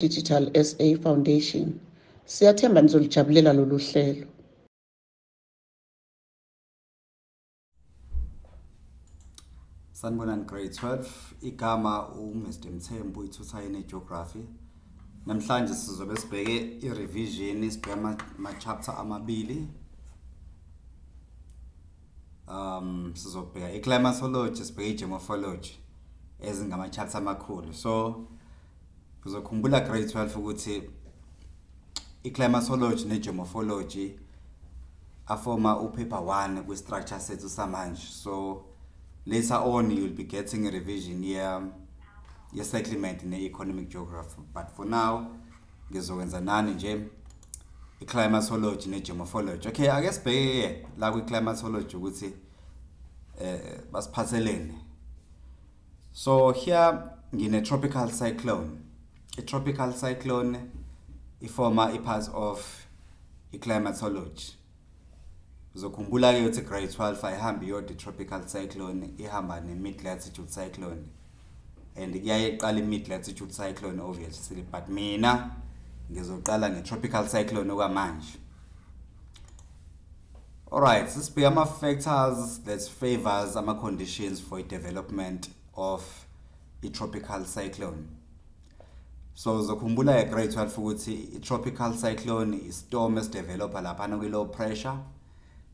Digital SA Foundation. Siyathemba nizolijabulela lolu hlelo. Sanibonani grade 12 igama uMr Mthembu ithutha geography. Namhlanje sizobe sibheke i-revision isibheka ama-chapter amabili. Sizobheka i-climatology sibheke i-geomorphology ezingama-chapter amakhulu. So uzokhumbula grade 12 ukuthi i-climatology ne-geomorphology afoma upaper 1 kwi-structure sethu samanje. So later on you'll be getting a revision ye-cyclement ne-economic geography, but for now ngizokwenza nani nje i-climatology ne-geomorphology. Okay, ake sibheke la kwi-climatology ukuthi basiphathelene. So here ngine-tropical cyclone. A-tropical cyclone ifoma i-part of i-climatology. Uzokhumbula ke ukuthi grade 12 ayihambi yodwa i-tropical cyclone, ihamba ne-mid-latitude cyclone, and kuyaye iqala i-mid-latitude cyclone obviously, but mina ngizoqala nge-tropical cyclone okwamanje. Alright, sisibheka ama-factors that favors ama-conditions for development of i-tropical cyclone. So uzokhumbula grade 12 ukuthi i-tropical cyclone is-storm esidevelopa laphana kwi-low pressure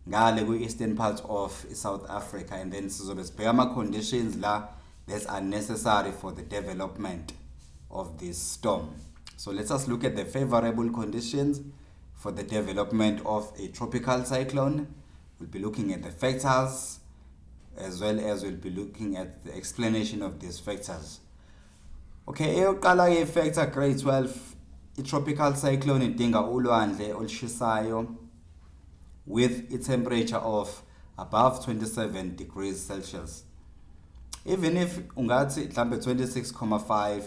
ngale kwi-eastern part of South Africa, and then sizobe sibheka ama-conditions la that are necessary for the development of this storm. So let us look at the favorable conditions for the development of a tropical cyclone. We'll be looking at the factors as well as we'll be looking at the explanation of these factors. Okay, eyoqala ye-factor grade 12, i-tropical cyclone idinga ulwandle olushisayo with a temperature of above 27 degrees Celsius. Even if ungathi mhlambe 26.5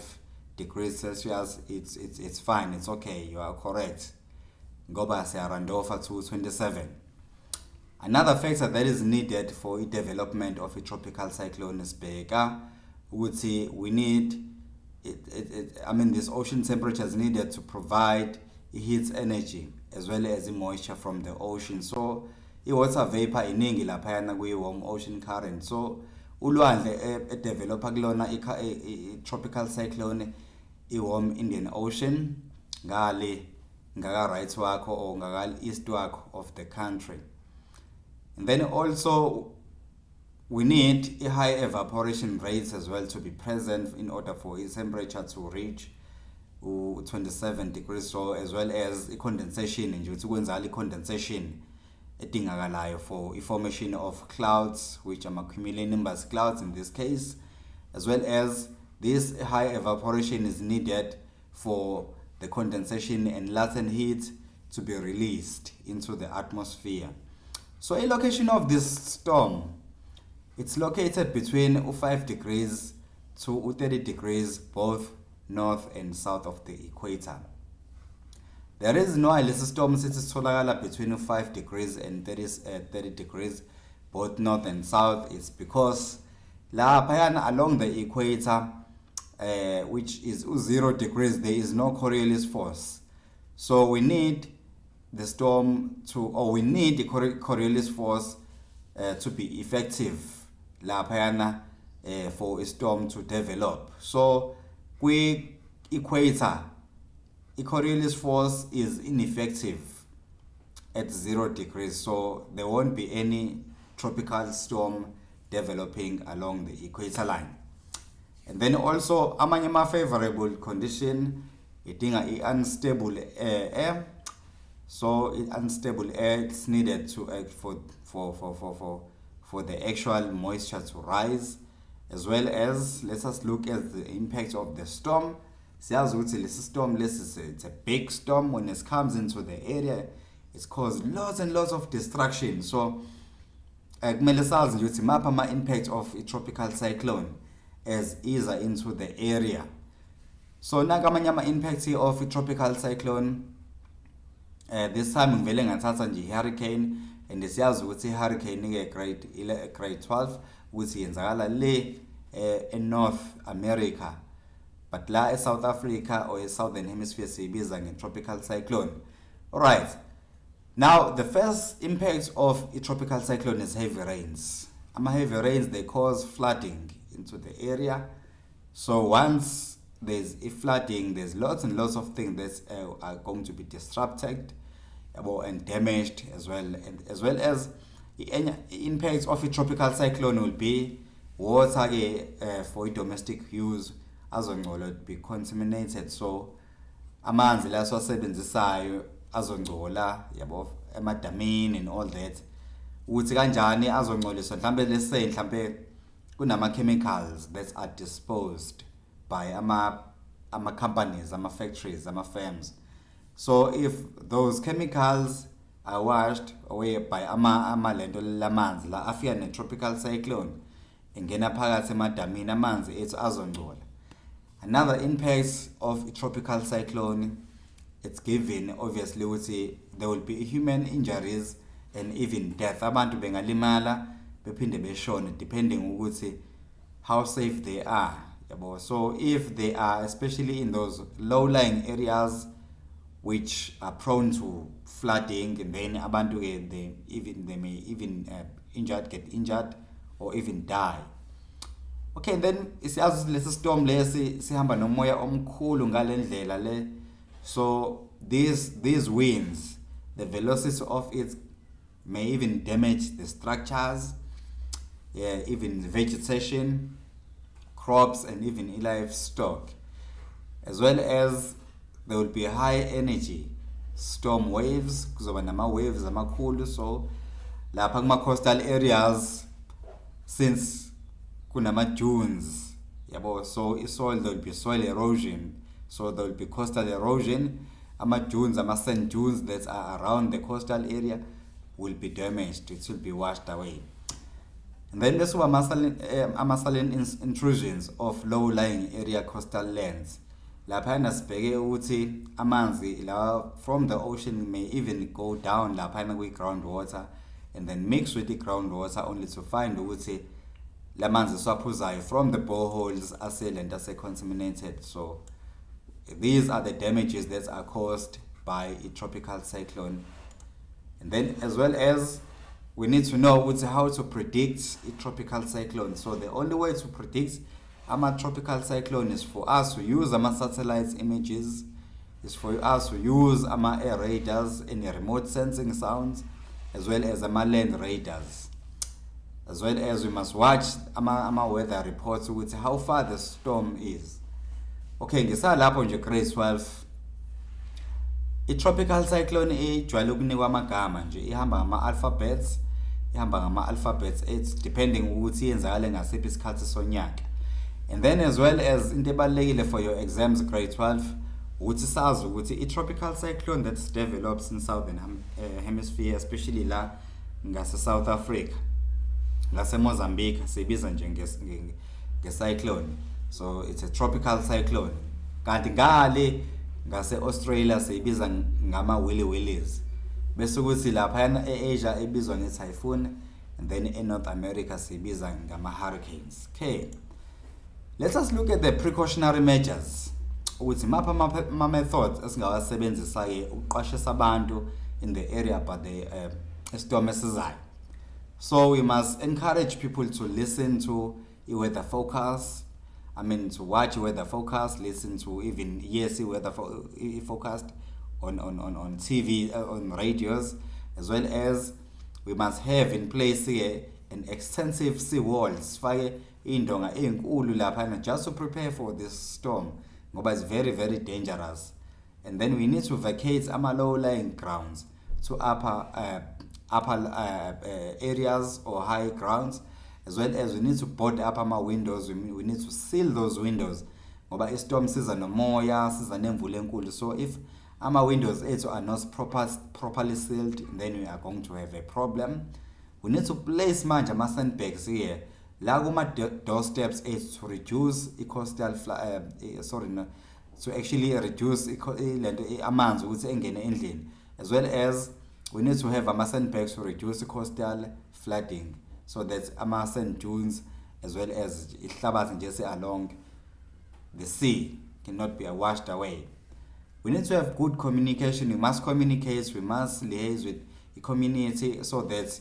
degrees Celsius, it's fine, it's okay, you are correct. Ngoba siyarandofa to 27. Another factor that is needed for the development of a tropical cyclone is bigger. We need this ocean temperature is needed to provide heat energy as well as the moisture from the ocean. So water vapor iningi laphayana kwi-warm ocean current. So ulwandle developa kulona tropical cyclone i-warm Indian Ocean ngale ngaka right wakho or ngaka east wakho of the country. And then also we need a high evaporation rates as well to be present in order for its temperature to reach 27 degrees, so as well as condensation, and you condensation edingakalayo for formation of clouds, which are cumulonimbus clouds in this case, as well as this high evaporation is needed for the condensation and latent heat to be released into the atmosphere. So a location of this storm, it's located between 5 degrees to 30 degrees both north and south of the equator. There is no illicit storm sitholakala between 5 degrees and 30 degrees both north and south. It's because laphayana along the equator, which is 0 degrees, there is no Coriolis force. So we need the storm we need the Coriolis force to be effective laphayana for a storm to develop. So equator, the Coriolis force is ineffective at 0 degrees, so there won't be any tropical storm developing along the equator line. And then also amanye favorable condition idinga unstable air. So unstable air is needed to act for the actual moisture to rise, as well as let us look at the impact of the storm. This storm, it's a big storm. When it comes into the area, it's caused lots and lots of destruction. So map impact of a tropical cyclone as ease into the area. So nakamanyama impact of a tropical cyclone, this time ngivele ngathatha nje hurricane, and siyazi ukuthi hurricane grade 12 ukuthi yenzakala le in North America, but la South Africa or Southern Hemisphere siyibiza nge-tropical cyclone. Alright, now the first impact of a tropical cyclone is heavy rains. Heavy rains, they cause flooding into the area. So once there's a flooding, there's lots and lots of things that are going to be disrupted and damaged as well. And as well as the impacts of a tropical cyclone will be water for domestic use azongcola be contaminated. So amanzi la siwasebenzisayo azongcola yabo emadamini and all that. Uthi kanjani azongcoliswa mhlambe lese mhlambe kunama chemicals that are disposed by ama companies, ama factories, ama firms. So if those chemicals are washed away by ama lento lamanzi la afika ne tropical cyclone ingena phakathi emadamini amanzi ethu azongcola. Another impact of a tropical cyclone, it's given obviously ukuthi there will be human injuries and even death. Abantu bengalimala bephinde beshone depending ukuthi how safe they are. So if they are especially in those low-lying areas which are prone to flooding, and then abantu they may even get injured or even die. Okay, then siyazi lesi storm lesi sihamba nomoya omkhulu ngalendlela le. So these winds, the velocity of it may even damage the structures, even the vegetation, crops, and even livestock, as well as there will be high energy storm waves, kuzoba nama waves amakhulu. So lapha kuma coastal areas, since kunama dunes, so there will be soil erosion, so there will be coastal erosion. Ama dunes, ama sand dunes that are around the coastal area will be damaged, it will be washed away. And then this were saline intrusions of low-lying area coastal lands. Laphana sibheke ukuthi amanzi la from the ocean may even go down laphana kwi groundwater and then mix with the groundwater only to find ukuthi lamanzi swaphuzayo from the boreholes asele and ase contaminated. So these are the damages that are caused by a tropical cyclone. And then as well as we need to know how to predict a tropical cyclone. So the only way to predict a tropical cyclone is for us to use satellite images, is for us to use air radars and remote sensing sounds, as well as land radars. As well as we must watch weather reports with how far the storm is. Okay, ngisalapho nje grade 12. I-tropical cyclone ijwayele ukunikwa amagama nje, ihamba ngama-alphabets, it's depending ukuthi yenzakale ngasiphi isikhathi sonyaka. And then as well as into ebalulekile for your exams grade 12, ukuthi sazi ukuthi i-tropical cyclone that develops in southern hemisphere, especially la ngase South Africa, ngase Mozambique sibiza nje nge-cyclone. So it's a tropical cyclone. Kanti ngale ngase Australia sibiza ngama willy willies. Bese ukuthi lapha eAsia ebizwa nge-typhoon, and then in North America sibiza ngama hurricanes. Okay, let us look at the precautionary measures. Ukuthi mapha ama methods esingawasebenzisa ke ukuqwashisa abantu in the area about the storm esizayo. So we must encourage people to listen to weather forecast. To watch weather forecast, listen to even weather forecast on TV, on radios, as well as we must have in place here an extensive sea walls, fire indonga enkulu lapha just to prepare for this storm, ngoba it's very, very dangerous. And then we need to vacate ama low-lying grounds to upper areas or high grounds, as well as we need to board up our windows. We need to seal those windows ngoba istorm siza nomoya, siza nemvula enkulu. So if our windows are not properly sealed, then we are going to have a problem. We need to place manje ama sandbags here la kuma doorsteps to reduce coastal to actually reduce amanzi ukuthi engene endlini, as well as we need to have ama sandbags to reduce coastal flooding, so that ama sand dunes as well as ihlabathi nje along the sea cannot be washed away. We need to have good communication. We must communicate. We must liaise with the community so that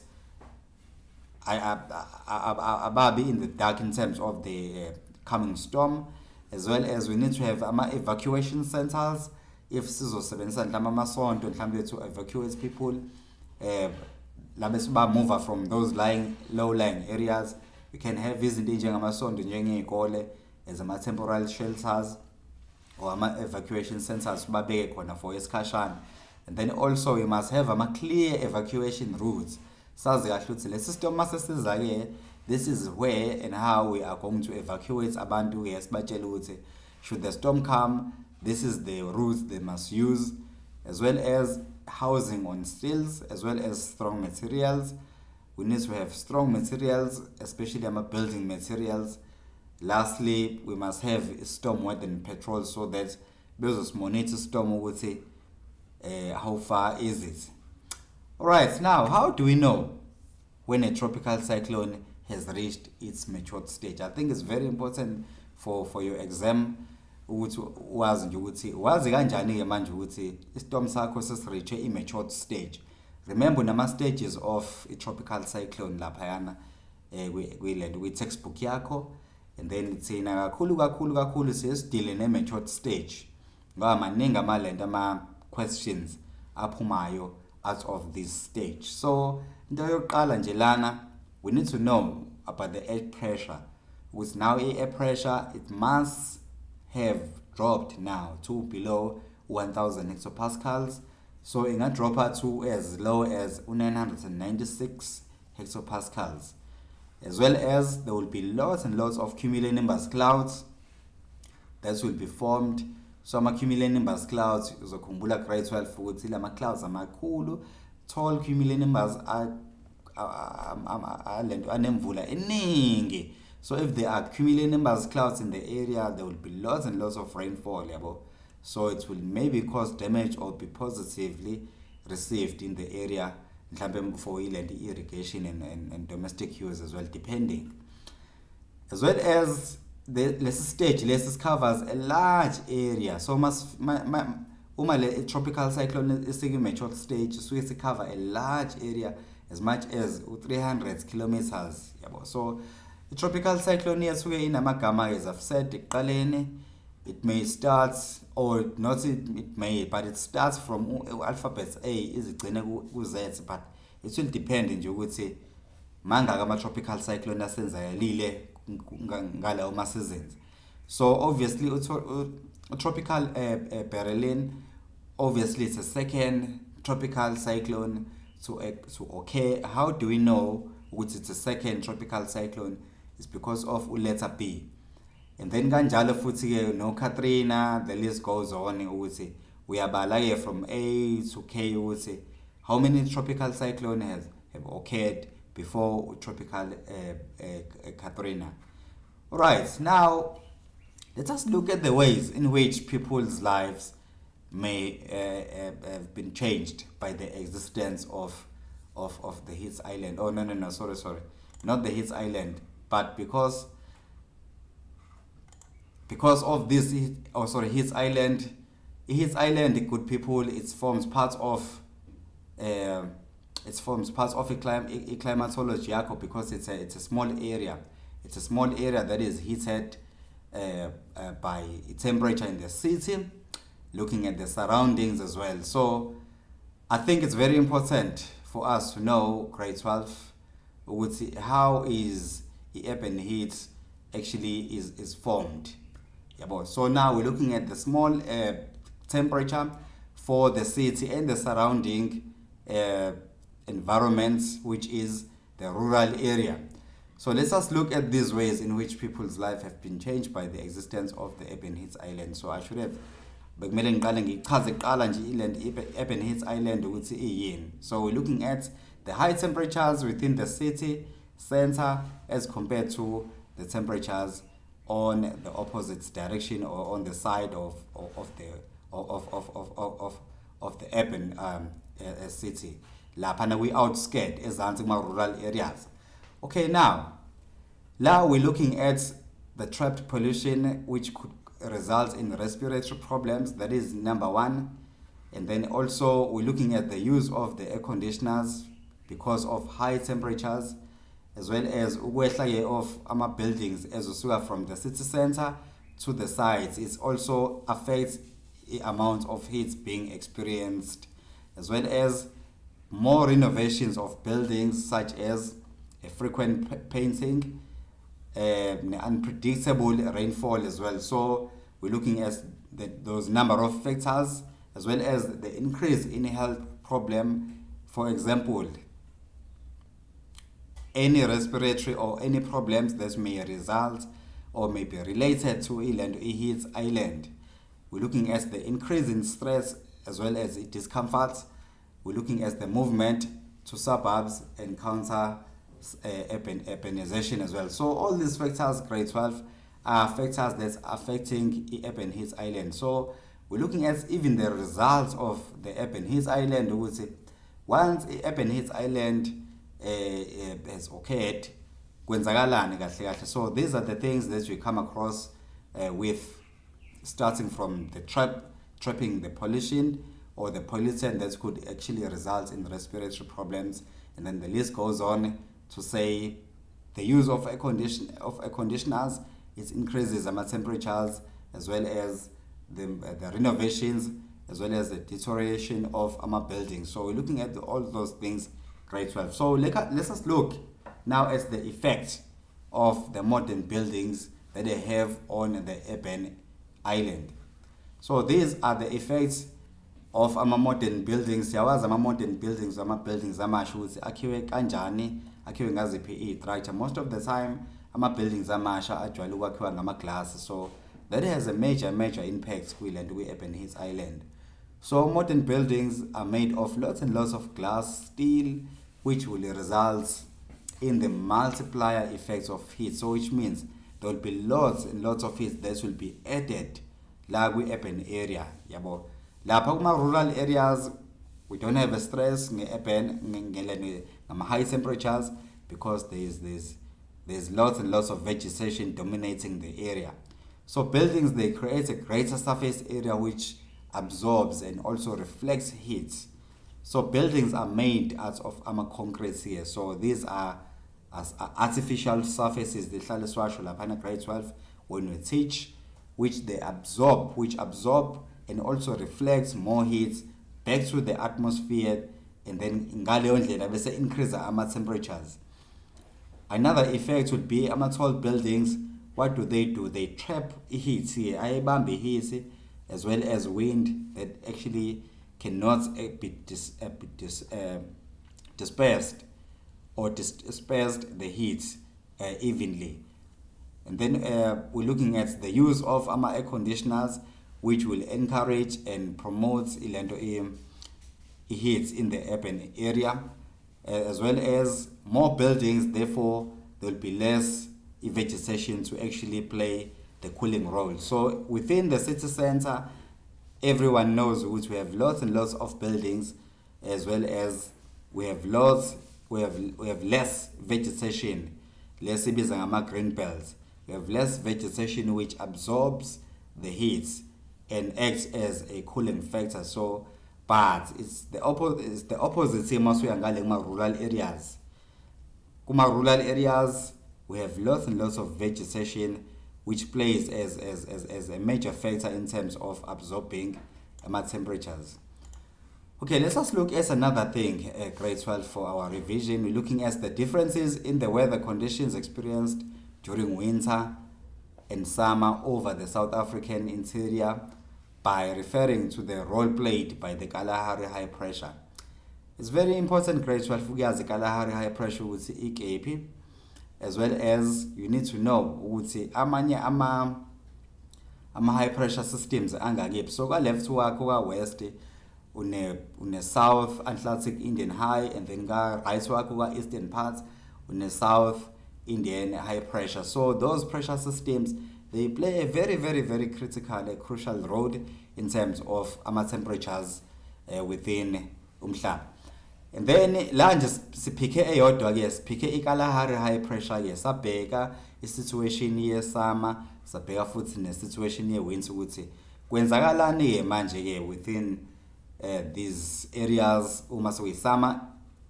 I be in the dark in terms of the coming storm, as well as we need to have evacuation centers. If sizosebenzisa mhlawumbe amasonto mhlawumbe to evacuate people, labe move from those low-lying areas, we can have izinto njengamasonto njengey'kole as temporary shelters or evacuation centers babeke khona for isikhashana. And then also we must have clear evacuation routes. Sazi kahle ukuthi le system masesiza-ke, this is where and how we are going to evacuate abantu. Sibachele ukuthi should the storm come, this is the routes they must use, as well as housing on stilts, as well as strong materials. We need to have strong materials, especially building materials. Lastly, we must have storm weather patrol so that those monitor storm ukuthi how far is it. Alright, now how do we know when a tropical cyclone has reached its matured stage? I think it's very important for your exam ukuthi wazi nje ukuthi wazi kanjani ke manje ukuthi istorm sakho sesireach i-matured stage. Remember nama stages of a tropical cyclone laphayana kwi-textbook yakho, and then thina kakhulu siyesidile ne-matured stage ngoba maningi ama questions aphumayo out of this stage. So into yokuqala nje lana, we need to know about the air pressure. With now air pressure, it must have dropped now to below 1000 hectopascals. So it can drop to as low as 996 hectopascals. As well as there will be lots and lots of cumulonimbus clouds that will be formed. So cumulonimbus clouds, uzokhumbula grade 12 ukuthi lama clouds amakhulu, tall cumulonimbus anemvula eningi. So if there are cumulonimbus clouds in the area, there will be lots and lots of rainfall, yabo. So it will maybe cause damage or be positively received in the area for land irrigation and domestic use as well, depending. As well as this stage covers a large area. So a tropical cyclone is a mature stage, so it's cover a large area as much as 300 kilometers. So the tropical cyclone is in amagama, as I've said, it may start, or not it may, but it starts from alphabet A is it Z, but it will depend in you say manga tropical cyclone asenza ngalawo seasons. So obviously tropical Beryl, obviously it's a second tropical cyclone to occur. How do we know which it's a second tropical cyclone? It's because of letter B. And then kanjalo futhi no Katrina, the list goes on ukuthi uyabala from A to K ukuthi how many tropical cyclones have occurred before tropical Katrina. Alright, now let us look at the ways in which people's lives may have been changed by the existence of the Heats Island. Oh no, sorry, not the Heats Island, but because of this Heats Island, good people, it forms part of a climatology yakho, because it's a small area. It's a small area that is heated by temperature in the city, looking at the surroundings as well. So I think it's very important for us to know, grade 12, how is the urban heat actually is formed. So now we're looking at the small temperature for the city and the surrounding environments, which is the rural area. So let's just look at these ways in which people's life have been changed by the existence of the urban heat island. So I should have urban heat island. So we're looking at the high temperatures within the city center as compared to the temperatures on the opposite direction or on the side of the urban city. Lapana we outskirt as rural areas. Okay, now we're looking at the trapped pollution which could results in respiratory problems. That is number one. And then also we're looking at the use of the air conditioners because of high temperatures, as well as ukwehla of ama buildings as usuka from the city center to the sites. It also affects the amount of heat being experienced, as well as more renovations of buildings, such as a frequent painting, unpredictable rainfall as well. So we're looking at those number of factors, as well as the increase in health problem. For example, any respiratory or any problems that may result or may be related to heat island. We're looking at the increase in stress as well as discomfort. We're looking at the movement to suburbs and counter-urbanisation as well. So all these factors, grade 12, are factors that's affecting urban heat island. So we're looking at even the results of the urban heat island. We would say once urban heat island has occurred, kwenzakalani kahle kahle. So these are the things that we come across with, starting from the trapping the pollution or the pollutant that could actually result in respiratory problems, and then the list goes on to say the use of air conditioners, it increases the temperatures, as well as the renovations, as well as the deterioration of our buildings. So we're looking at all those things, grade 12. So let's us look now at the effect of the modern buildings that they have on the urban island. So these are the effects of ama modern buildings. Yawazi ama modern buildings, ama buildings amasha ukuthi akhiwe kanjani, akhiwe ngaziphi i-structure. Most of the time ama buildings amasha ajwayele ukwakhiwa ngama-glass, so that has a major impact kwi-urban heat island. So modern buildings are made of lots and lots of glass, steel, which will result in the multiplier effects of heat. So which means there will be lots and lots of heat that will be added la kwi-urban area. Yabo. Lapha kuma rural areas, we don't have a stress high temperatures, because there's lots and lots of vegetation dominating the area. So buildings, they create a greater surface area which absorbs and also reflects heat. So buildings are made out of concrete here. So these are artificial surfaces, the grade 12 when we teach, which absorb and also reflects more heat back to the atmosphere, and then increase the temperatures. Another effect would be tall buildings. What do? They trap heat here, heat, as well as wind that actually cannot be dispersed or dispersed the heat evenly. And then we're looking at the use of air conditioners, which will encourage and promote heat in the urban area, as well as more buildings. Therefore, there will be less vegetation to actually play the cooling role. So within the city center, everyone knows which we have lots and lots of buildings, as well as we have less vegetation, less green belts. We have less vegetation which absorbs the heat and acts as a cooling factor. So, but it's the opposite same as we are in rural areas. Kuma rural areas, we have lots and lots of vegetation which plays as a major factor in terms of absorbing temperatures. Okay, let's just look at another thing, grade 12 for our revision. We're looking at the differences in the weather conditions experienced during winter and summer over the South African interior by referring to the role played by the Kalahari high pressure. It's very important, grade 12, the Kalahari high pressure would say EKP, as well as you need to know would say amanye high pressure systems angakephi. So ka left wakho west une South Atlantic Indian high, and then ka right wakho eastern parts une South Indian high pressure. So those pressure systems, they play a very critical, crucial role in terms of temperatures within umhlaba. And then la nje sipike eyodwa ke sipike iKalahari high pressure ke sabheka i-situation ye-summer, sabheka futhi ne-situation ye-winter ukuthi kwenzakalani-ke manje-ke within these areas uma sekuyi-summer,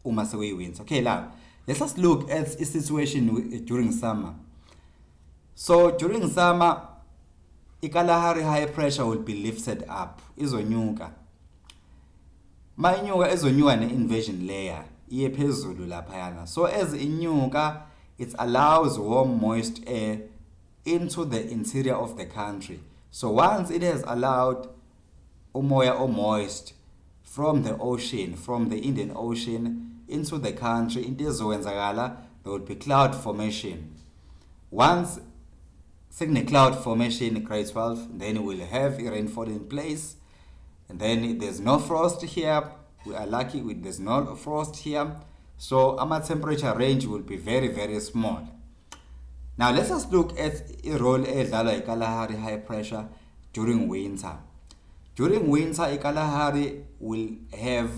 uma sekuyi-winter. Okay, now let us look at a situation during summer. So during summer, i-Kalahari high pressure will be lifted up, izonyuka. Mayinyuka izonyuka ne-inversion layer, iye phezulu laphayana. So as inyuka, it allows warm moist air into the interior of the country. So once it has allowed umoya or moist from the ocean, from the Indian Ocean into the country, into ezowenzakala, there will be cloud formation. Once cloud formation, grade 12, then we'll have rainfall in place. And then there's no frost here. We are lucky with there's no frost here. So our temperature range will be very, very small. Now let us look at a role edlalwa iKalahari high pressure during winter. During winter, iKalahari will have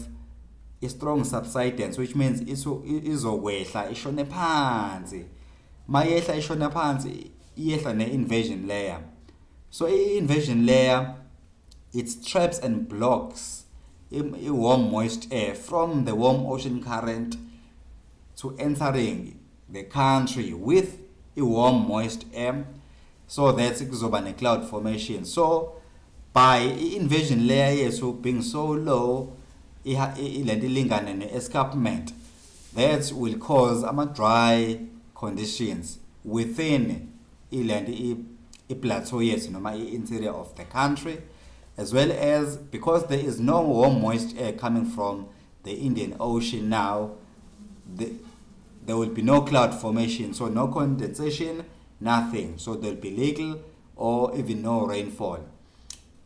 a strong subsidence, which means izokwehla ishone phansi. Mayehla ishone phansi, iyehla ne-inversion layer. So i-inversion layer, it traps and blocks warm moist air from the warm ocean current to entering the country with a warm moist air. So that's kuzoba ne-cloud formation. So by inversion layer yethu being so low, ilento ilingana ne-escarpment, that will cause dry conditions within i-plateau yethu noma i-interior of the country, as well as because there is no warm moist air coming from the Indian Ocean now, there will be no cloud formation, so no condensation, nothing. So there will be little or even no rainfall.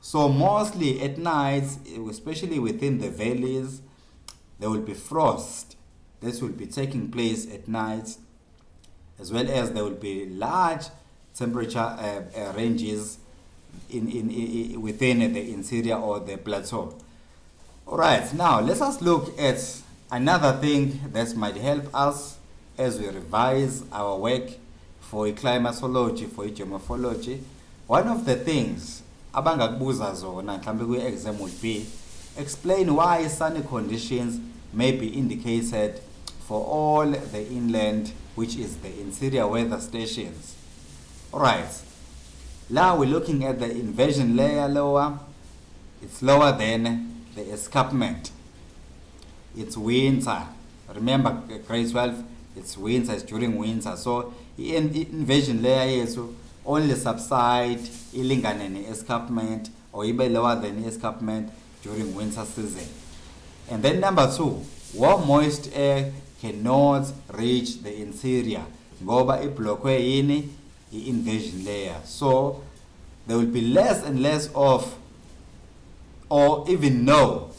So mostly at nights, especially within the valleys, there will be frost. This will be taking place at night, as well as there will be large temperature ranges within the interior or the plateau. All right, now let us look at another thing that might help us as we revise our work for climatology, for geomorphology. One of the things abangakubuza zona mhlambe kwi-exam would be explain why sunny conditions may be indicated for all the inland, which is the interior weather stations. All right. Now we're looking at the inversion layer lower. It's lower than the escarpment. It's winter. Remember, grade 12, it's winter, it's during winter. So the inversion layer is only subside ilingane ne-escarpment or even lower than the escarpment during winter season. And then number 2, warm moist air cannot reach the interior. Ngoba iblokwe yini inversion layer. So there will be less and less of, or even no,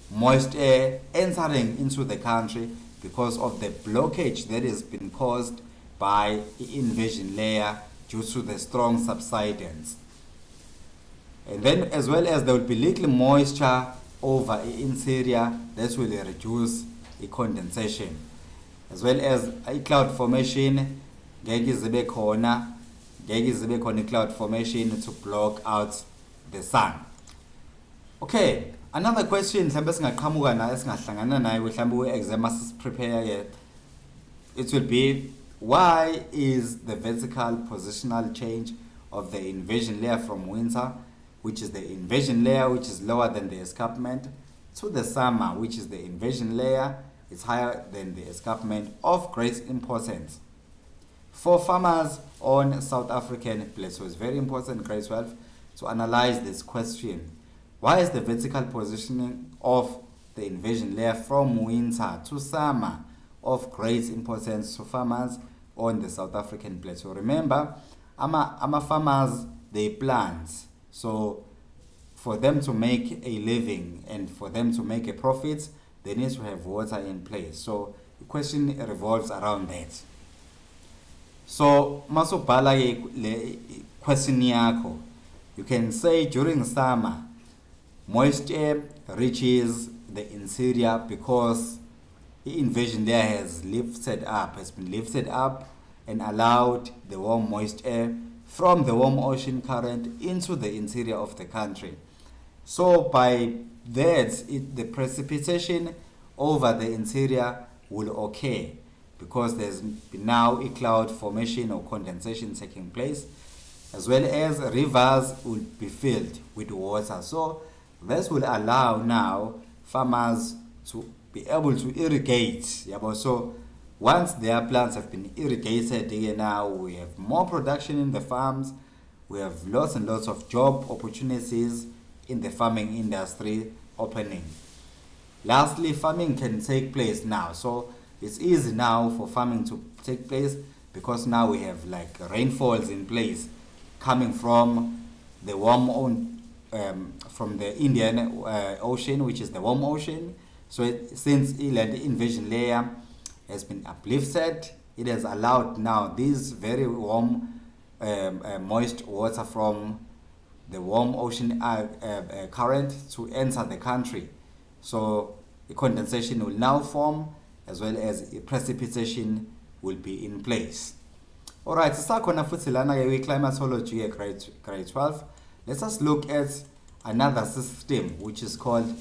moist air entering into the country because of the blockage that has been caused by the inversion layer due to the strong subsidence. And then as well as there will be little moisture over the interior, that will reduce the condensation. As well as a cloud formation, ngeke zibe khona cloud formation to block out the sun. Okay, another question mhlambe singaqhamuka nayo singahlangana nayo mhlambe we-exam prepare yet. It will be, why is the vertical positional change of the inversion layer from winter, which is the inversion layer which is lower than the escarpment, to the summer, which is the inversion layer, is higher than the escarpment, of great importance for farmers on South African plateau? It's very important, grade 12, to analyze this question. Why is the vertical positioning of the inversion layer from winter to summer of great importance to farmers on the South African plateau? Remember, ama farmers, they plant. So for them to make a living and for them to make a profit, they need to have water in place. So the question revolves around that. So masubhala le question yakho, you can say during summer, moist air reaches the interior because the inversion layer has been lifted up, and allowed the warm moist air from the warm ocean current into the interior of the country. So by that, the precipitation over the interior will occur because there's now a cloud formation or condensation taking place, as well as rivers will be filled with water. So this will allow now farmers to be able to irrigate. Yeah, so once their plants have been irrigated, now we have more production in the farms. We have lots and lots of job opportunities in the farming industry opening. Lastly, farming can take place now. So it's easy now for farming to take place because now we have like rainfalls in place coming from the from the Indian Ocean, which is the warm ocean. So since the inversion layer has been uplifted, it has allowed now this very warm moist water from the warm ocean current to enter the country. So the condensation will now form, as well as precipitation will be in place. Alright, sisakhona futhi lana ke climatology grade 12. Let us look at another system which is called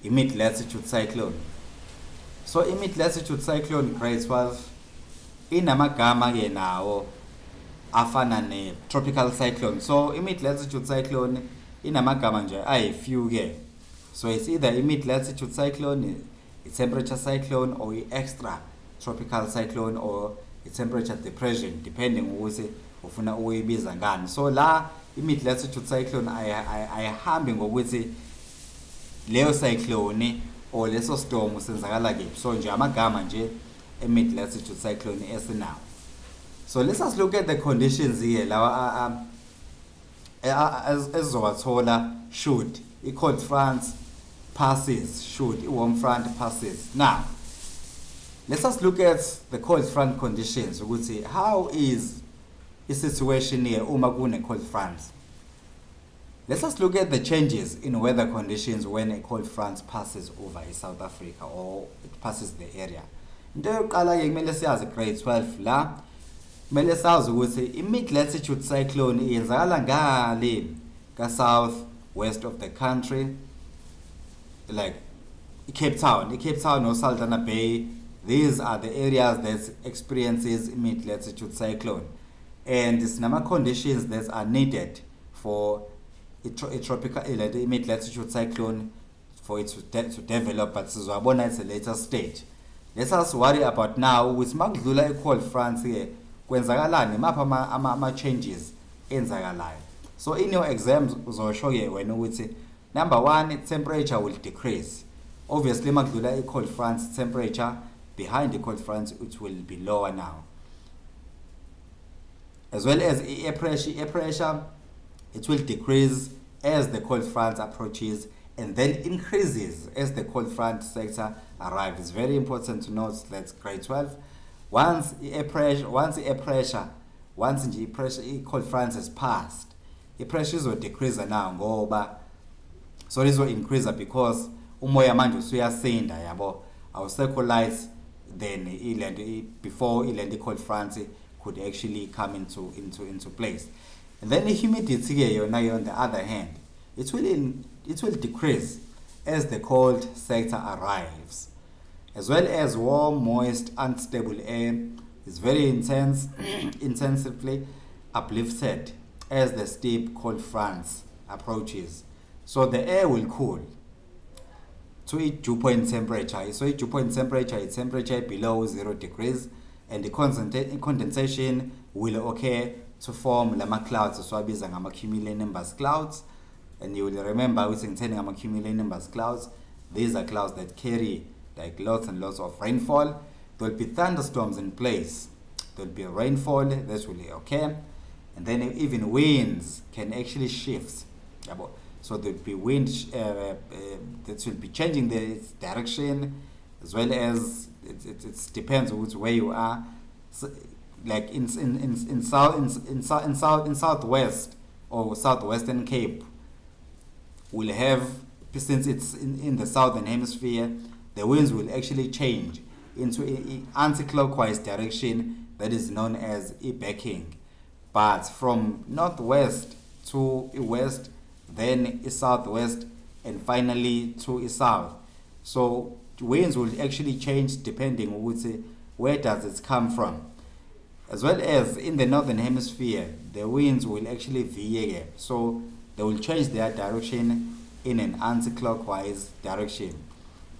mid-latitude cyclone. So mid-latitude cyclone grade 12 inamagama ke nawo afana ne tropical cyclone. So mid-latitude cyclone inamagama nje ayi-few ke. So it's either mid-latitude cyclone, a temperature cyclone, or a extra tropical cyclone, or a temperature depression, depending ukuthi ufuna uyibiza ngani. So la mid-latitude cyclone ayihambi ngokuthi leyo cyclone or leso storm senzakala kephi. So nje amagama nje mid-latitude cyclone esinawo. So let us look at the conditions here lawa ezizowathola should i-cold front passes, should i-warm front passes. Now let us look at the cold front conditions ukuthi how is the situation here uma kune cold front. Let us look at the changes in weather conditions when a cold front passes over South Africa or it passes the area. Into yokuqala ke kumele siyazi grade 12 la kumele sazi ukuthi i-mid-latitude cyclone iyenzakala ngale ka south west of the country, like Cape Town or Saldanha Bay. These are the areas that experiences mid-latitude cyclone, and it's number conditions that are needed for a tropical mid-latitude cyclone for it to develop, but sizwabona at a later stage. Let us worry about now with makudlula i-cold front here kwenzakalani mapha ama changes enzakalayo. So in your exams uzosho ke wena ukuthi number 1, temperature will decrease. Obviously makudlula i-cold front, temperature behind the cold front it will be lower now, as well as air pressure it will decrease as the cold front approaches and then increases as the cold front sector arrives. It's very important to note that grade 12, once the cold front has passed, the pressures will decrease now ngoba, so this will increase because umoya manje usuyasinda yabo, awusekho light then before the cold front could actually come into place. And then the humidity on the other hand, it will decrease as the cold sector arrives, as well as warm, moist, unstable air is very intensively uplifted as the steep cold front approaches. So the air will cool to its dew point temperature. So its dew point temperature is temperature below 0 degrees, and the condensation will occur to form lama clouds esiwabiza ngama cumulonimbus clouds. And you will remember we containing ngama cumulonimbus clouds. These are clouds that carry like lots and lots of rainfall. There will be thunderstorms in place. There will be rainfall that will occur, and then even winds can actually shift. So there will be wind that will be changing its direction, as well as it depends on which way you are. So, like in southwest or southwestern Cape, will have, since it's in the southern hemisphere, the winds will actually change into an anti-clockwise direction that is known as backing, but from northwest to west, then southwest, and finally to south. So winds will actually change depending on where does it come from. As well as in the northern hemisphere, the winds will actually veer, so they will change their direction in an anti-clockwise direction.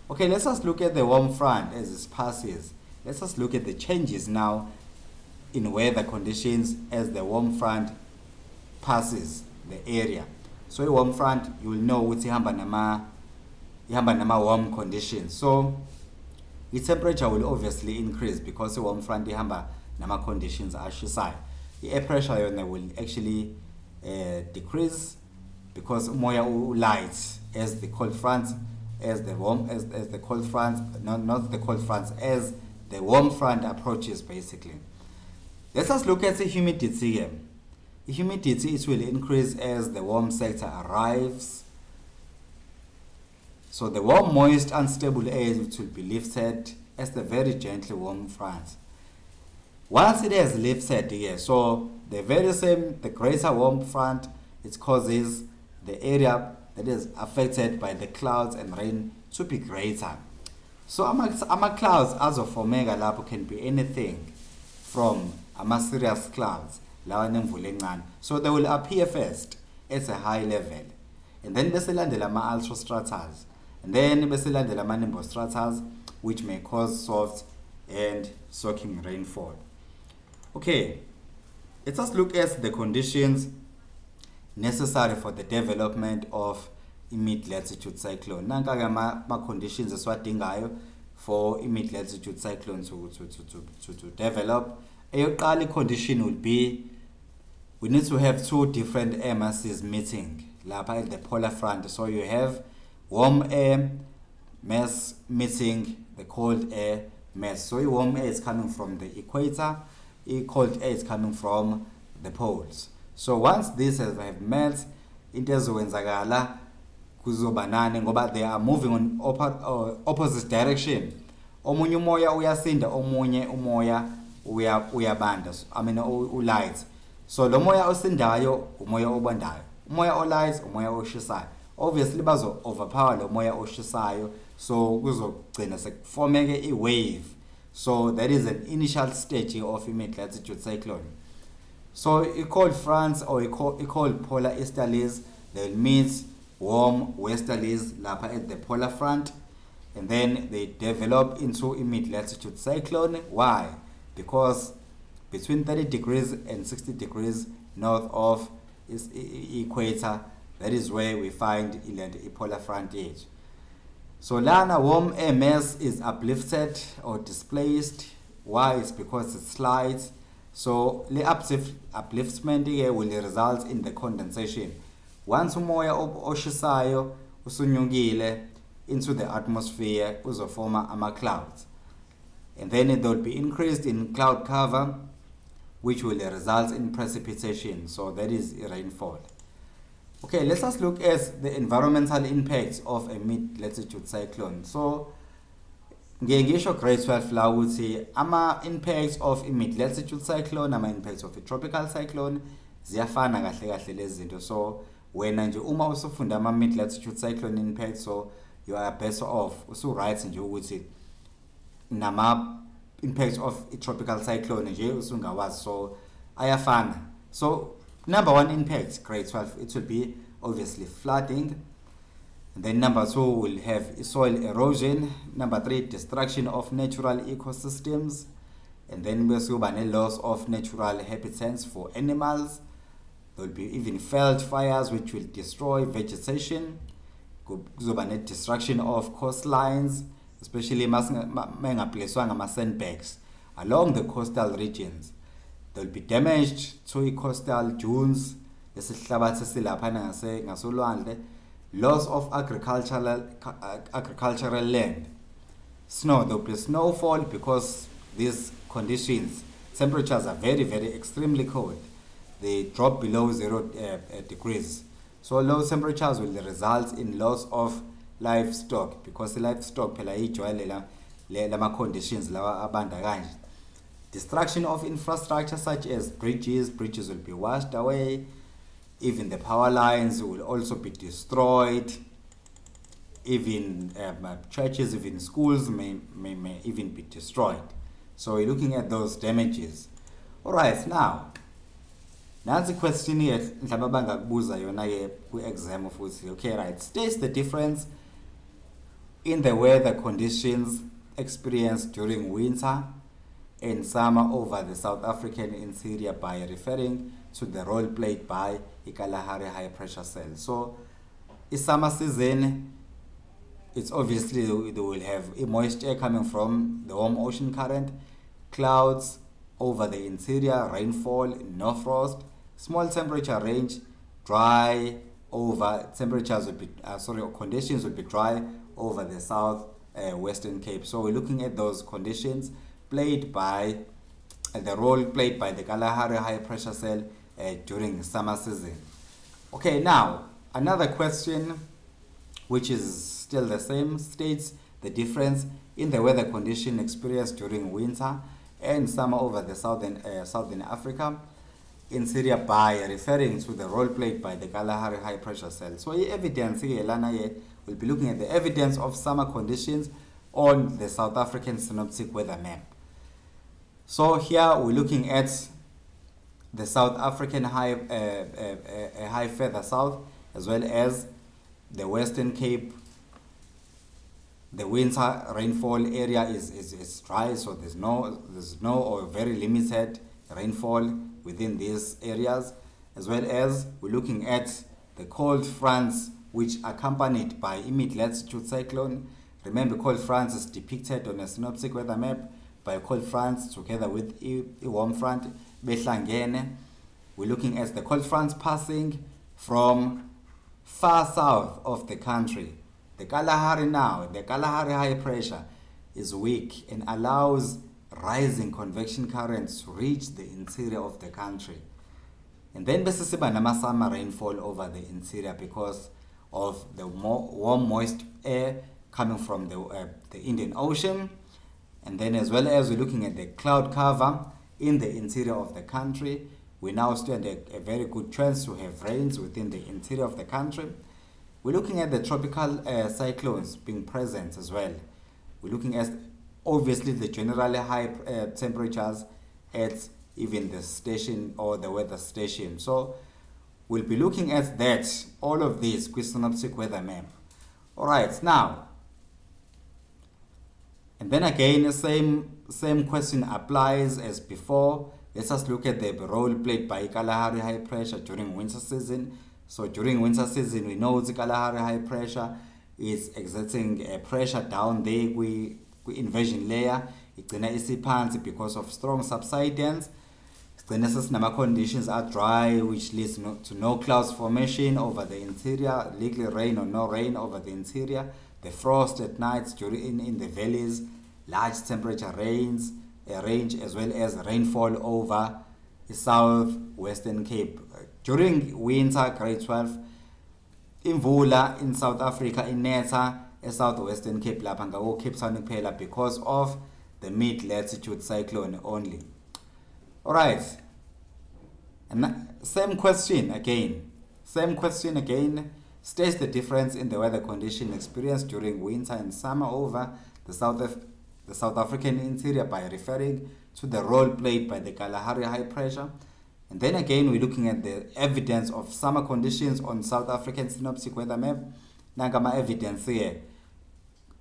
Okay, let's just look at the warm front as it passes. Let's just look at the changes now in weather conditions as the warm front passes the area. So a warm front, you will know what's ihamba nama warm conditions. So the temperature will obviously increase because the warm front ihamba nama conditions ashisayo. The air pressure will actually decrease because moya light as the cold front, as the cold front, not the cold front, as the warm front approaches basically. Let us look at the humidity here. The humidity, it will increase as the warm sector arrives. So the warm, moist, unstable air will be lifted as the very gently warm front. Once it has lifted here, so the very same, the greater warm front, it causes the area that is affected by the clouds and rain to be greater. So ama clouds as of omega lapho can be anything from serious clouds, so they will appear first at a high level, and then beselandela ma-altrostratus, and then beselandela ma-nimbostratus, which may cause soft and soaking rainfall. Okay, let us look at the conditions necessary for the development of mid-latitude cyclone. Nanka ma conditions esiwadingayo for mid-latitude cyclone to develop. A condition would be we need to have two different air masses meeting at the polar front. So you have warm air mass meeting the cold air mass. So your warm air is coming from the equator, cold air is coming from the poles. So once these have met, into ezowenzakala kuzobanane ngoba they are moving on opposite direction. Omunye umoya uyasinda, omunye umoya uyabanda, ulight. So lo moya osindayo umoya obandayo, umoya olight umoya oshisayo. Obviously bazo overpower lo moya oshisayo, so kuzogcina sekufomeke i-wave. So that is an initial stage of mid-latitude cyclone. So cold fronts or cold polar easterlies, they will meet warm westerlies lapha at the polar front, and then they develop into a mid-latitude cyclone. Why? Because between 30 degrees and 60 degrees north of equator, that is where we find a polar front edge. So lana warm air mass is uplifted or displaced. Why? It's because it slides. So the upliftment here will result in the condensation. Once umoya oshisayo usunyukile into the atmosphere, uzofoma ama clouds, and then it will be increased in cloud cover, which will result in precipitation. So that is rainfall. Okay, let us look at the environmental impacts of a mid-latitude cyclone. So ngisho grade 12 la ukuthi ama impacts of a mid-latitude cyclone, ama impacts of a tropical cyclone ziyafana kahle kahle lezi zinto. So wena nje uma usufunda ama mid-latitude cyclone impacts, so you are better off usu right nje ukuthi nama impacts of a tropical cyclone nje usungawazi, so ayafana. So number one impact, grade 12, it will be obviously flooding. And then number two will have soil erosion. Number three, destruction of natural ecosystems. And then we'll see loss of natural habitats for animals. There will be even felt fires which will destroy vegetation. Destruction of coastlines, especially sandbags along the coastal regions. There will be damage to coastal dunes, loss of agricultural land. Snow, there will be snowfall because these conditions, temperatures are very, very extremely cold. They drop below 0 degrees. So low temperatures will result in loss of livestock because the livestock phela ijwayele lama conditions lawa abanda kanje. Destruction of infrastructure such as bridges will be washed away. Even the power lines will also be destroyed. Even churches, even schools may even be destroyed. So we're looking at those damages. Alright, now, nansi question here, mhlawumbe bangakubuza yona ke ku-exam futhi. Okay, right. States the difference in the weather conditions experienced during winter and summer over the South African interior by referring to the role played by KALAHARI high pressure cell. So, in summer season, it's obviously they will have moisture coming from the warm ocean current, clouds over the interior, rainfall, no frost, small temperature range, dry over temperatures will be conditions will be dry over the south Western Cape. So we're looking at those conditions played by the role played by the KALAHARI high pressure cell during summer season. Okay, now another question which is still the same, states the difference in the weather condition experienced during winter and summer over the southern Africa interior by referring to the role played by the KALAHARI high pressure cell. So evidence here, we'll be looking at the evidence of summer conditions on the South African synoptic weather map. So here we're looking at the South African high further south, as well as the Western Cape. The winter rainfall area is dry, so there's no or very limited rainfall within these areas, as well as we're looking at the cold fronts which are accompanied by MID-LATITUDE cyclone. Remember, cold fronts is depicted on a synoptic weather map by cold fronts together with a warm front. We're looking at the cold fronts passing from far south of the country. The KALAHARI now, the KALAHARI high pressure is weak and allows rising convection currents to reach the interior of the country. And then besisiba nama-summer rainfall over the interior because of the warm moist air coming from the Indian Ocean. And then as well as we're looking at the cloud cover in the interior of the country, we now stand a very good chance to have rains within the interior of the country. We're looking at the tropical cyclones being present as well. We're looking at obviously the generally high temperatures at even the station or the weather station. So we'll be looking at that, all of these with synoptic weather map. Alright, now, and then again the same question applies as before. Let us look at the role played by KALAHARI high pressure during winter season. So during winter season, we know the KALAHARI high pressure is exerting a pressure down there with inversion layer. It's because of strong subsidence. Conditions are dry, which leads to no clouds formation over the interior, likely rain or no rain over the interior. The frost at nights in the valleys, large temperature range, as well as rainfall over the southwestern Cape. During winter, grade 12, imvula in South Africa inetha southwestern Cape lapha ngako Cape Town kuphela because of the mid-latitude cyclone only. Alright, and same question again, states the difference in the weather condition experienced during winter and summer over the South African interior by referring to the role played by the KALAHARI high pressure. And then again, we're looking at the evidence of summer conditions on South African synoptic weather map. Nangama evidence here,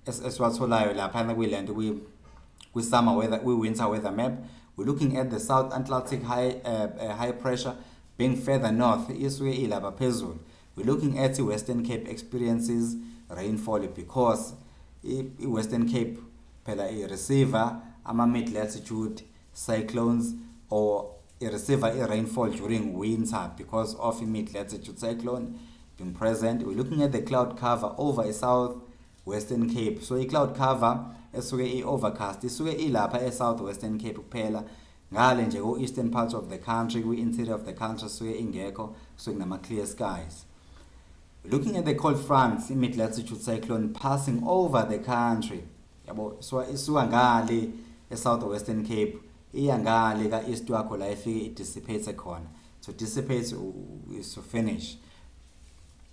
as watholayo lapha kwiland we summer weather, we winter weather map. We're looking at the South Atlantic high pressure being further north, isuke ilapha phezulu. We're looking at the Western Cape experiences rainfall because Western Cape phela receiver mid-latitude cyclones or receive a rainfall during winter because of a mid-latitude cyclone being present. We're looking at the cloud cover over a southwestern Cape. So a cloud cover esuke overcast isuke ilapha southwestern Cape kuphela, ngale nje go eastern parts of the country, we interior of the country suke ingekho, suke nama clear skies. We're looking at the cold fronts, mid-latitude cyclone passing over the country. So isuka ngale southwestern Cape iyangale ka east wakho la ifike dissipate khona. To dissipate is to finish.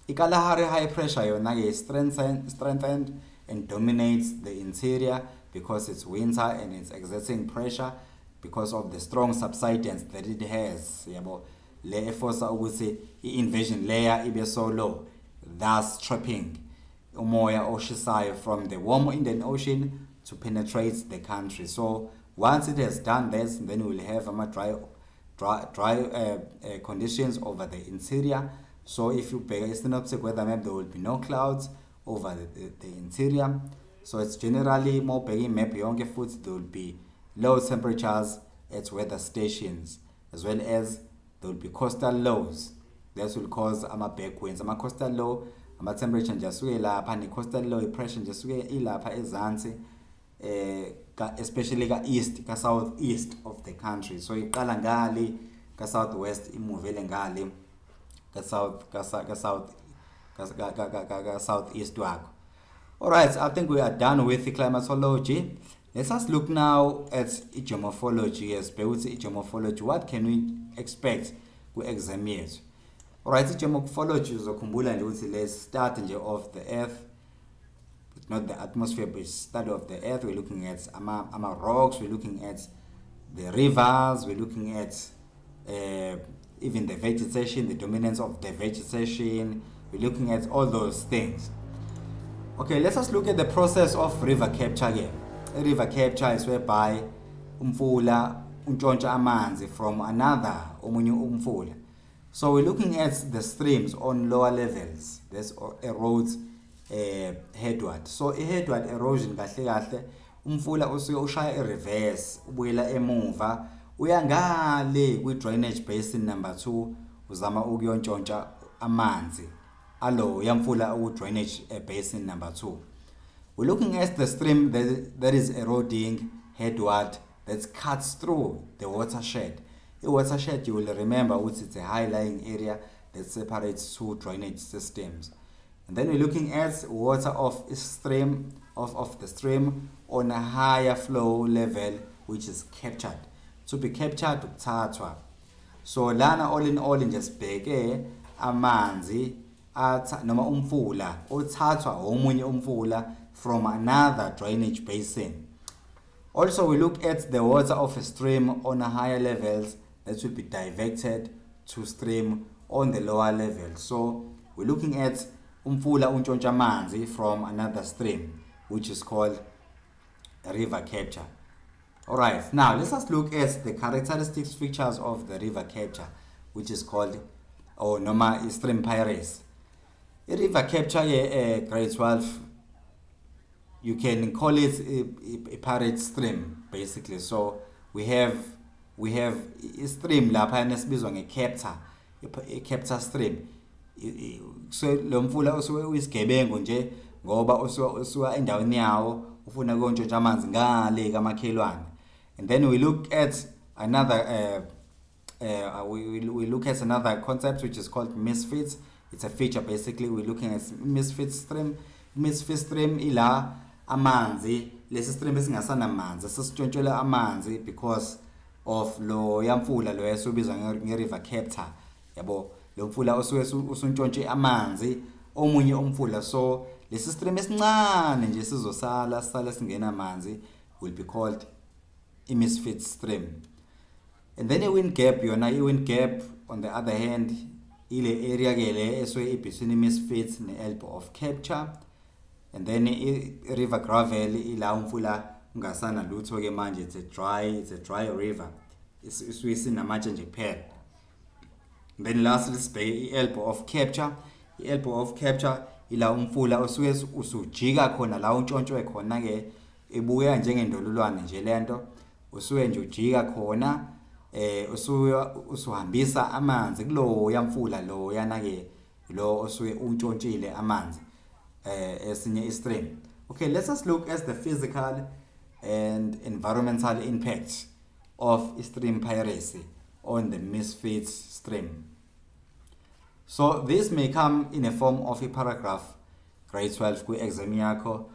IKALAHARI high pressure yona ke strengthened and dominates the interior because it's winter and it's exerting pressure because of the strong subsidence that it has. Yabo le eforce ukuthi i-inversion layer ibe so low, thus trapping umoya oshisayo from the warm Indian Ocean to penetrate the country. So once it has done this, then we will have dry conditions over the interior. So if you pay a synoptic weather map, there will be no clouds over the interior. So it's generally more big map yonke futhi there will be low temperatures at weather stations, as well as there will be coastal lows. That will cause back-winds. Coastal low, temperature njasuke lapha, ne coastal low pressure njasuke ilapha ezansi, especially east, southeast of the country. So iqala ngale ka southwest imuvele ngale southeast wakho. Alright, I think we are done with the climatology. Let us look now at geomorphology. Yes, geomorphology. What can we expect with exam yethu? Alright, geomorphology uzokhumbula nje ukuthi let's start nje of the earth. It's not the atmosphere, but study of the earth. We're looking at ama rocks, we're looking at the rivers, we're looking at even the vegetation, the dominance of the vegetation. We're looking at all those things. Okay, let us look at the process of river capture here. A river capture is whereby umfula untshontsha amanzi from another omunye umfula. So we're looking at the streams on lower levels. This erodes headward. So a headward erosion kahle kahle umfula usuke ushaya reverse ubuyela emuva uyangale kwi drainage basin number 2 uzama ukuyontshontsha amanzi alo yamfula u drainage basin number 2. We're looking at the stream that is eroding headward, that cuts through the watershed. The watershed, you will remember, it's a high-lying area that separates two drainage systems. And then we're looking at water of the stream on a higher flow level, which is captured. To be captured, ukuthathwa. So lana all in all nje sibheke amanzi noma umfula othathwa omunye umfula from another drainage basin. Also, we look at the water of a stream on a higher levels that will be diverted to stream on the lower level. So we're looking at umfula untshontsha amanzi from another stream, which is called river capture. Alright, now let us look at the characteristics features of the river capture, which is called noma stream piracy. A river capture grade 12, you can call it a pirate stream basically. So we have a stream lapha nesibizwa nge-Captor, a Captor stream. So lo mfula usuke uyisigebengu nje ngoba usuka endaweni yawo ufuna ukuntshontsha amanzi ngale kamakhelwane. And then we look at another we look at another concept which is called MISFIT. It's a feature basically. We're looking at MISFIT stream. MISFIT stream ila amanzi, lesi stream esingasana amanzi sesitshontshelwa amanzi because of lo yamfula lo yasubizwa nge-river captor. Yabo lo mfula usuke usuntshontshe amanzi omunye umfula. So lesi stream esincane nje sizosala singena amanzi will be called a MISFIT stream. And then a wind gap, yona i-wind gap on the other hand ile area gele esuke between MISFIT ne elbow of capture. And then river gravel ila umfula ungasana lutho ke manje. It's a dry river. Isuke sinamatshe nje kuphela. Then lastly sibheke elbow of capture. Elbow of capture ila umfula usuke usujika khona la untshontshe khona ke ebuya njengendololwane nje lento usuke nje ujika khona usuhambisa amanzi kulo yamfula lo yana ke lo osuke untshontshe amanzi esinye stream. Okay, let us look at the physical and environmental impact of stream piracy on the MISFIT stream. So this may come in a form of a paragraph, grade 12 ku exam yakho.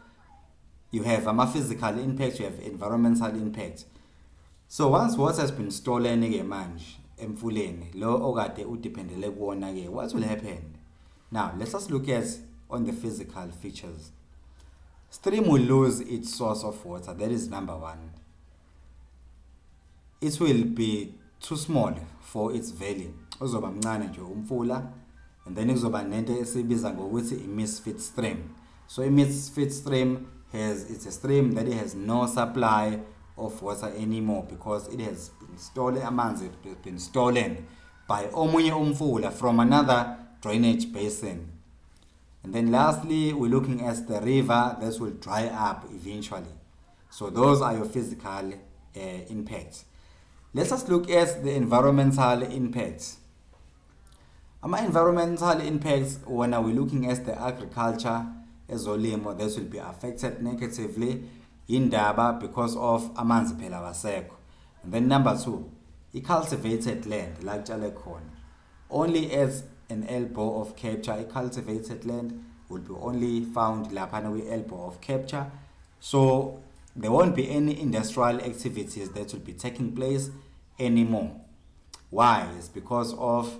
You have physical impact, you have environmental impact. So once water has been stolen ke manje emfuleni lo okade udependele kuwona ke, what will happen? Now let us look at on the physical features. Stream will lose its source of water, that is number one. It will be too small for its valley. Uzoba mncane nje umfula, and then kuzoba nento esibiza ngokuthi i-MISFIT stream. So i-MISFIT stream it's a stream that it has no supply of water anymore because it has been stolen, amanzi has been stolen by omunye umfula from another drainage basin. And then lastly, we're looking at the river that will dry up eventually. So those are your physical impacts. Let us look at the environmental impacts. Environmental impacts, when we're looking at the agriculture, ezolimo, this will be affected negatively in Daba because of amanzi phela wasekho. And then number two, cultivated land, like Jalekon. Only as an elbow of capture, a cultivated land will be only found lapana with elbow of capture. So there won't be any industrial activities that will be taking place anymore. Why? It's because of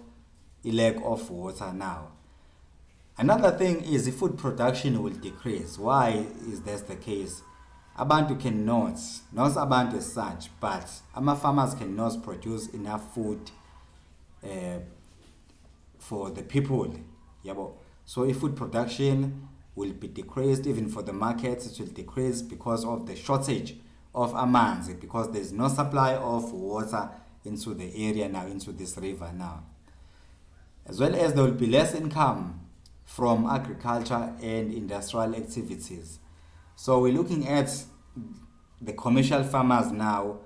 a lack of water now. Another thing is the food production will decrease. Why is this the case? Abantu cannot, not abantu as such, but farmers cannot produce enough food for the people. So if food production will be decreased, even for the markets it will decrease because of the shortage of amanzi, because there's no supply of water into the area now, into this river now. As well as there will be less income from agriculture and industrial activities. So we're looking at the commercial farmers now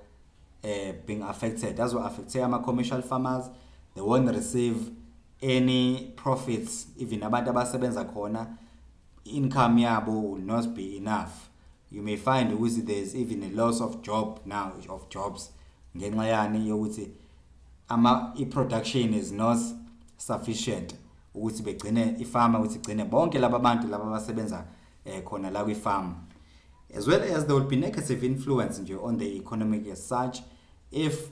being affected. That's what affects our commercial farmers. They won't receive any profits. Even abantu abasebenza khona, income yabo will not be enough. You may find ukuthi there's even a loss of job now, of jobs. Ngenxa yani yokuthi i-production is not sufficient ukuthi begcine ifama, ukuthi igcine bonke laba bantu laba abasebenza khona la kwi-farm. As well as there will be negative influence nje on the economic as such. If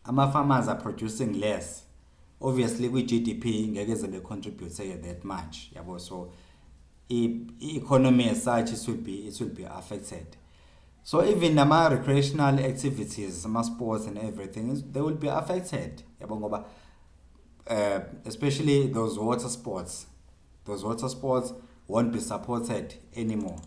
farmers are producing less, obviously with GDP ngeke ze contribute that much. So economy as such it will be affected. So even recreational activities, sports and everything, they will be affected. Especially those water sports. Those water sports won't be supported anymore.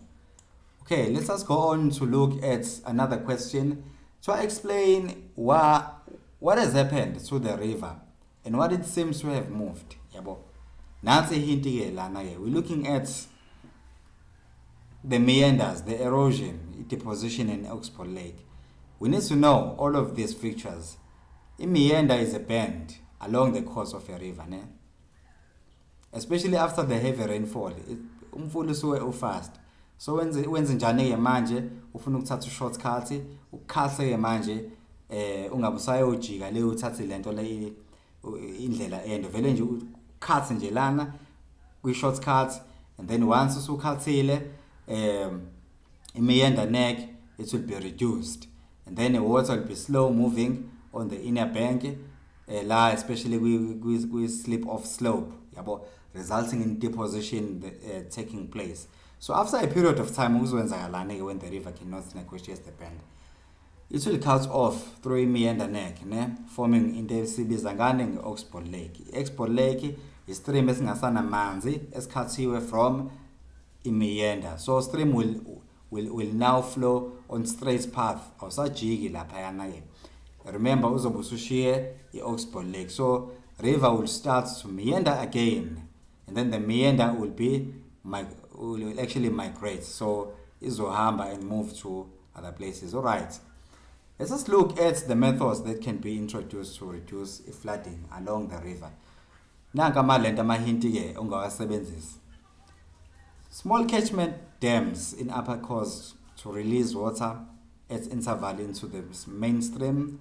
Okay, let us go on to look at another question to explain what has happened to the river and what it seems to have moved. We're looking at the meanders, the erosion, deposition in Oxbow Lake. We need to know all of these features. A meander is a bend along the course of a river, especially after the heavy rainfall. Umfula usuke fast. So wenze njani ke manje ufuna ukuthatha shortcut, ukhahle ke manje ungabusayojika le uthathe lento le indlela ende vele nje ukhathe nje lana kwi shortcut, and then once usukhathile meander neck, it will be reduced, and then the water will be slow moving on the inner bank, especially with slip of slope, resulting in deposition taking place. So after a period of time, when the river cannot negotiate the bend, it will cut off through a meander neck, forming in the Sibizangane Oxbow Lake. Oxbow Lake is stream esingasana manzi esikhathiwe from a meander. So stream will now flow on straight path. Awusajiki laphayana ke. Remember uzobe usushiye i-Oxbow Lake. So river will start to meander again, and then the meander will actually migrate. So izohamba and move to other places. All right. Let's just look at the methods that can be introduced to reduce flooding along the river. Nanka amalento amahinti ke ongawasebenzisa. Small catchment dams in upper course to release water at interval into the mainstream,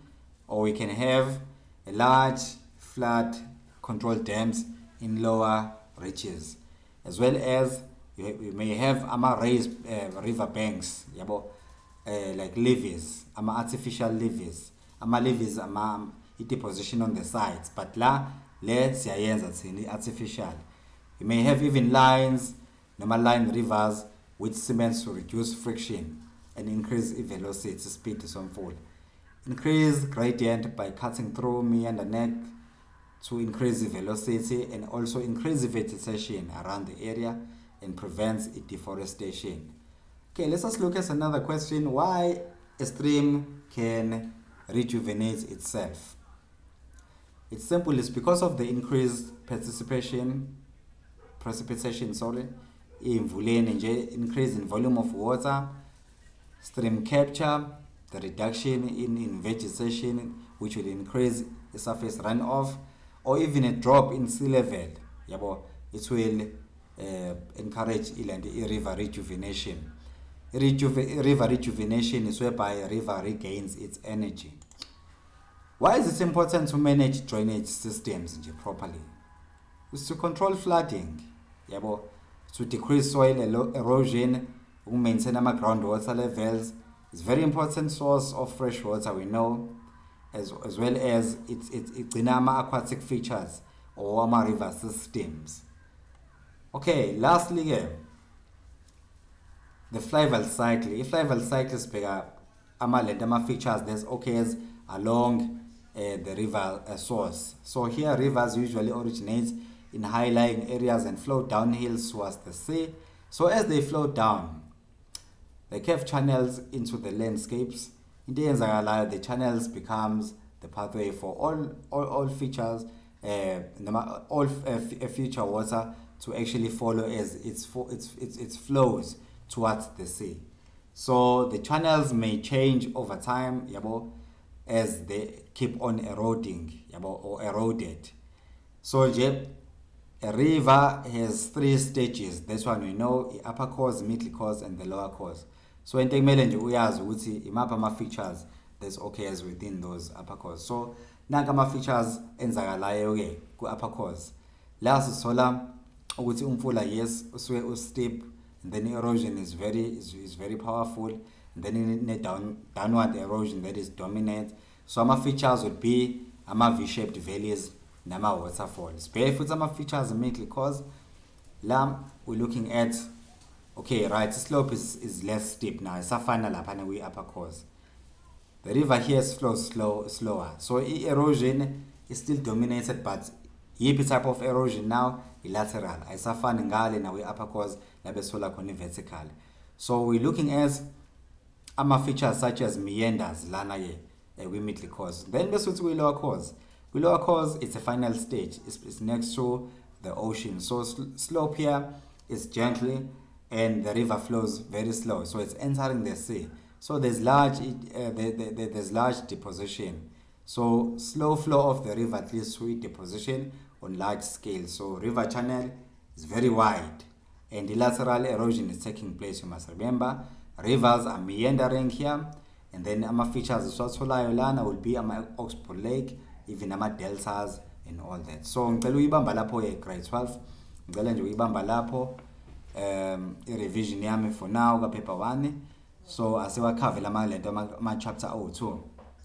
or we can have a large flood control dams in lower reaches, as well as we may have raised river banks. like levees, artificial levees. Levees deposition on the sides, but let's artificial. You may have even lines, normal line rivers with cements to reduce friction and increase velocity, speed to some fall. Increase gradient by cutting through meander neck to increase the velocity and also increase the vegetation around the area and prevents deforestation. Okay, let's just look at another question. Why a stream can rejuvenate itself? It's simple. It's because of the increased precipitation, increase in volume of water, stream capture, the reduction in vegetation, which will increase the surface runoff, or even a drop in sea level. It will encourage river rejuvenation. River rejuvenation is whereby a river regains its energy. Why is it important to manage drainage systems properly? It's to control flooding, to decrease soil erosion, to maintain groundwater levels. It's a very important source of fresh water, we know, as well as it's aquatic features or river systems. Okay, lastly, the flaval cycle. If flaval cycle is bigger, features that occurs along the river source. So here rivers usually originate in high-lying areas and flow downhill towards the sea. So as they flow down, they curve channels into the landscapes. In the channels becomes the pathway for all features, future water to actually follow as it flows towards the sea. So the channels may change over time, as they keep on eroding, or eroded. So a river has 3 stages. This one we know, the upper course, middle course, and the lower course. So in Tekmele uyazi ukuthi imaphi features that occurs within those upper course. So nanka features enzakalayo ke ku upper course. La sithola ukuthi umfula yes usuke steep, and then erosion is very powerful, and then in downward erosion that is dominant. So our features would be V-shaped valleys and waterfalls. Barefoot features immediately cause we're looking at, okay, right, the slope is less steep now. It's a final upper course. The river here flows slower. So erosion is still dominated, but yipi type of erosion now? Lateral. It's a fan ngale na we upper course labe solar vertical. So we're looking at features such as meanders lana ye we middle course. Then we lower course. We lower course, it's a final stage. It's next to the ocean. So slope here is gently, and the river flows very slow. So it's entering the sea. So there's large deposition. So slow flow of the river leads to deposition on large scale. So river channel is very wide, and the lateral erosion is taking place. You must remember, rivers are meandering here, and then features will be Oxbow Lake, even deltas and all that. So ngicela uyibamba lapho grade 12. Ngicela nje uyibamba lapho revision yami for now ka paper 1. So asiwakhave lama lento ama chapter 2.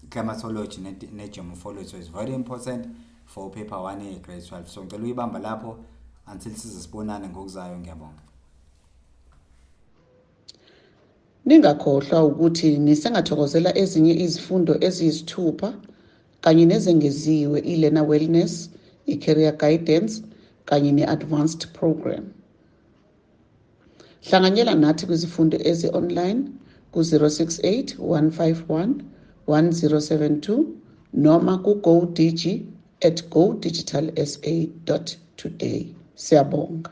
Climatology ne geomorphology, so it's very important for paper 1 grade 12. So ngicela uyibamba lapho until sizosibonana ngokuzayo. Ngiyabonga. Ningakhohlwa ukuthi nisengathokozela ezinye izifundo eziyisithupha kanye nezengeziwe i-learner wellness, i-career guidance kanye ne-advanced program. Hlanganyela nathi kwizifundo ezi-online ku-068 151 1072 noma ku-GoDigi@godigitalsa.today. Siyabonga.